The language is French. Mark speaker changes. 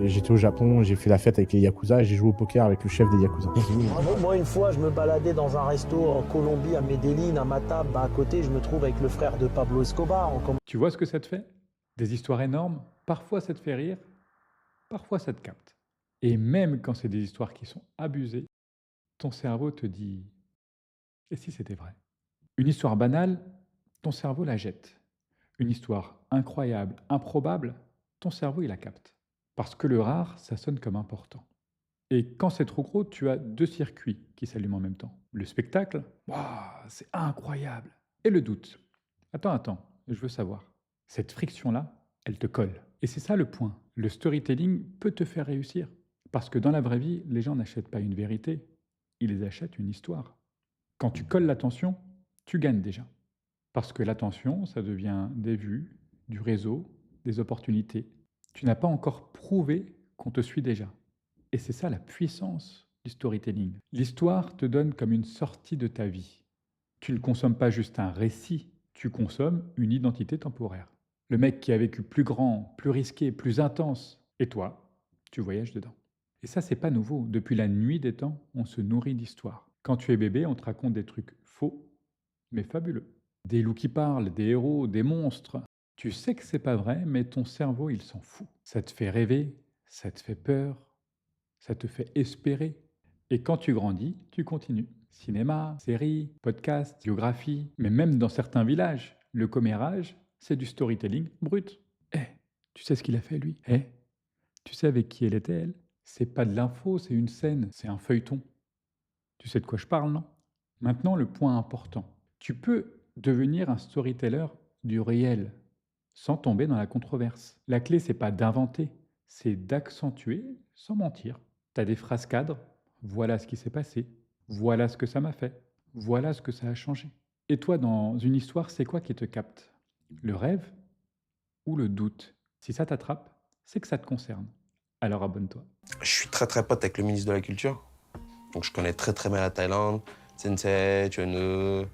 Speaker 1: J'étais au Japon, j'ai fait la fête avec les Yakuza et j'ai joué au poker avec le chef des Yakuza.
Speaker 2: Moi, une fois, je me baladais dans un resto en Colombie, à Medellín, à ma table, à côté, je me trouve avec le frère de Pablo Escobar.
Speaker 3: Tu vois ce que ça te fait? Des histoires énormes, parfois ça te fait rire, parfois ça te capte. Et même quand c'est des histoires qui sont abusées, ton cerveau te dit « Et si c'était vrai ?» Une histoire banale, ton cerveau la jette. Une histoire incroyable, improbable, ton cerveau il la capte. Parce que le rare, ça sonne comme important. Et quand c'est trop gros, tu as deux circuits qui s'allument en même temps. Le spectacle, waouh, c'est incroyable. Et le doute. Attends, je veux savoir. Cette friction-là, elle te colle. Et c'est ça le point. Le storytelling peut te faire réussir. Parce que dans la vraie vie, les gens n'achètent pas une vérité, ils achètent une histoire. Quand tu colles l'attention, tu gagnes déjà. Parce que l'attention, ça devient des vues, du réseau, des opportunités. Tu n'as pas encore prouvé qu'on te suit déjà. Et c'est ça la puissance du storytelling. L'histoire te donne comme une sortie de ta vie. Tu ne consommes pas juste un récit, tu consommes une identité temporaire. Le mec qui a vécu plus grand, plus risqué, plus intense, et toi, tu voyages dedans. Et ça, c'est pas nouveau. Depuis la nuit des temps, on se nourrit d'histoires. Quand tu es bébé, on te raconte des trucs faux, mais fabuleux. Des loups qui parlent, des héros, des monstres. Tu sais que c'est pas vrai, mais ton cerveau, il s'en fout. Ça te fait rêver, ça te fait peur, ça te fait espérer. Et quand tu grandis, tu continues. Cinéma, séries, podcasts, biographie, mais même dans certains villages, le commérage, c'est du storytelling brut. Eh, tu sais ce qu'il a fait lui? Eh, tu sais avec qui elle était elle? C'est pas de l'info, c'est une scène, c'est un feuilleton. Tu sais de quoi je parle, non? Maintenant, le point important. Tu peux devenir un storyteller du réel sans tomber dans la controverse. La clé, c'est pas d'inventer, c'est d'accentuer sans mentir. Tu as des phrases cadres, voilà ce qui s'est passé, voilà ce que ça m'a fait, voilà ce que ça a changé. Et toi, dans une histoire, c'est quoi qui te capte? Le rêve ou le doute? Si ça t'attrape, c'est que ça te concerne. Alors abonne-toi.
Speaker 4: Je suis très pote avec le ministre de la Culture. Donc je connais très bien la Thaïlande. Sensei, Chunu,